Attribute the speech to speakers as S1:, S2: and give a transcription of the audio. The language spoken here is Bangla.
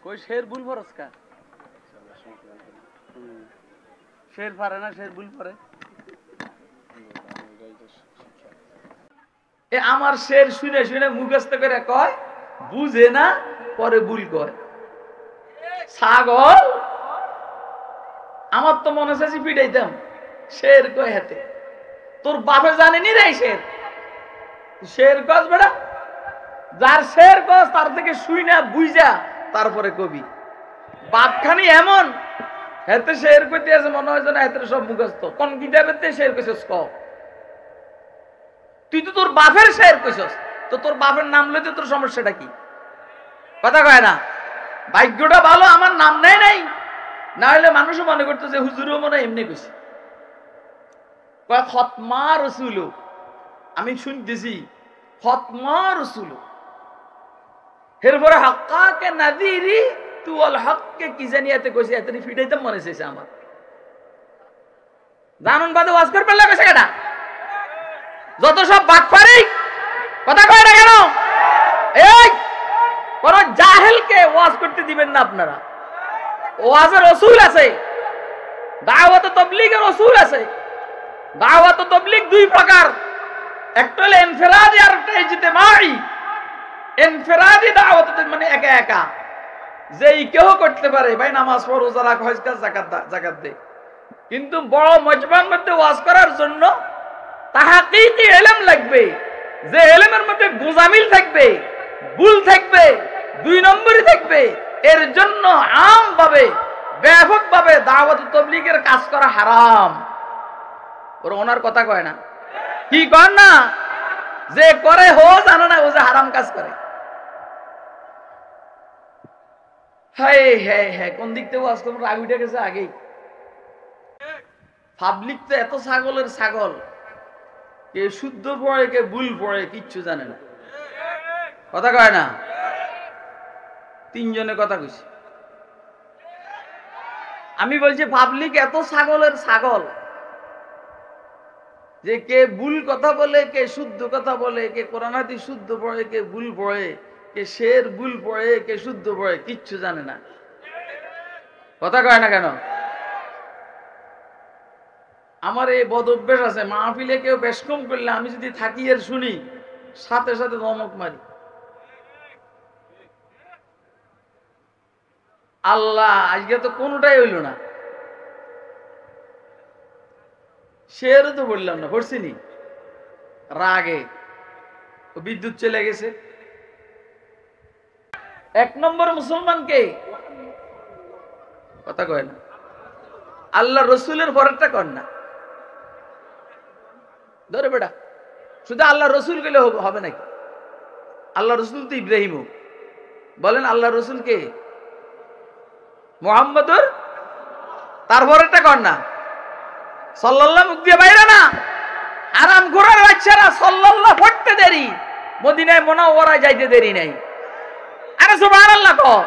S1: কই শের ভুল ফরজ কা শের পারে না শের ভুল পারে এ আমার শের শুনে শুনে মুখস্থ করে কয় বুঝে না পরে ভুল কয় ছাগল আমার তো মনে হচ্ছে পিটাইতাম শের কয় হাতে তোর বাপে জানেনি রে শের শের গছ বেড়া যার শের গছ তার থেকে শুই না বুঝা তারপরে কবি বাপখানি এমন হেতে শের কইতে আছে মনে হয় না হেতে সব মুখস্থ কোন কিতাবেতে শের কইছস ক তুই তো তোর বাপের শের কইছস তো তোর বাপের নাম লইতে তোর সমস্যাটা কি কথা কয় না ভাগ্যটা ভালো আমার নাম নেই নাই না হলে মানুষও মনে করতো যে হুজুরও মনে এমনি কইছে কয় খতমা রাসূল আমি শুনতেছি খতমা রাসূল এরপরে হাক্কাকে নাযিরি তু আল হককে কি জানিয়াতে কইছে এতনি ফিটাইতে মনে চাইছে আমার জানুন বাদে ওয়াজ করে পেলা কইছে কেডা যত সব বাটপারি কথা কয় না কেন এই কোন জাহেলকে ওয়াজ করতে দিবেন না আপনারা ওয়াজের রাসূল আছে দাওয়াত তাবলীগের রাসূল আছে দাওয়াত তাবলীগ দুই প্রকার একটা হলো ইনফিরাদি আর একটা ইজতিমাই ইনফিরাদি দাওয়াত মানে একা একা যেই কেউ করতে পারে ভাই নামাজ পড়ো রোজা রাখো হজ কাজ যাকাত দে কিন্তু বড় মজমার মধ্যে ওয়াজ করার জন্য তাহকীকি ইলম লাগবে যে ইলমের মধ্যে গোজামিল থাকবে ভুল থাকবে দুই নম্বরই থাকবে এর জন্য আম ভাবে ব্যাপকভাবে দাওয়াত তাবলীগের কাজ করা হারাম ওর ওনার কথা কয় না কি কর না যে করে হো জানো না ও যে হারাম কাজ করে হায় হ্যাঁ হ্যাঁ কোন দিক থেকে আজকে রাগ উঠে গেছে আগেই পাবলিক তো এত ছাগলের ছাগল কে শুদ্ধ পড়ে কে ভুল পড়ে কিচ্ছু জানে না কথা কয় না তিনজনে কথা কইছে আমি বলছি পাবলিক এত ছাগলের ছাগল যে কে ভুল কথা বলে কে শুদ্ধ কথা বলে কে কোরআন হাদিস শুদ্ধ পড়ে কে ভুল পড়ে কে শের ভুল পড়ে কে শুদ্ধ পড়ে কিচ্ছু জানে না কথা কয় না কেন আমার এই বদ অভ্যাস আছে মাহফিলে কেউ বেশ কম করলে আমি যদি থাকি এর শুনি সাথে সাথে ধমক মারি আল্লাহ আজকে তো কোনটাই হইল না শেরও তো বললাম না পড়ছিনি রাগে বিদ্যুৎ চলে গেছে এক নম্বর মুসলমানকে কথা কয় না আল্লাহ রসুলের পরেরটা কর না ধরে বেটা শুধু আল্লাহ রসুল গেলে হবে নাকি আল্লাহ রসুল তো ইব্রাহিম বলেন আল্লাহ রসুল কে মুহাম্মদুর তারপরেরটা কর না সাল্লাল্লাহু মুখ দিয়ে বাইরে না আরাম ঘোরার বাচ্চারা সাল্লাল্লাহু পড়তে দেরি মদিনায় মুনাওয়ারায় যাইতে দেরি নাই আরে সুবহানাল্লাহ কও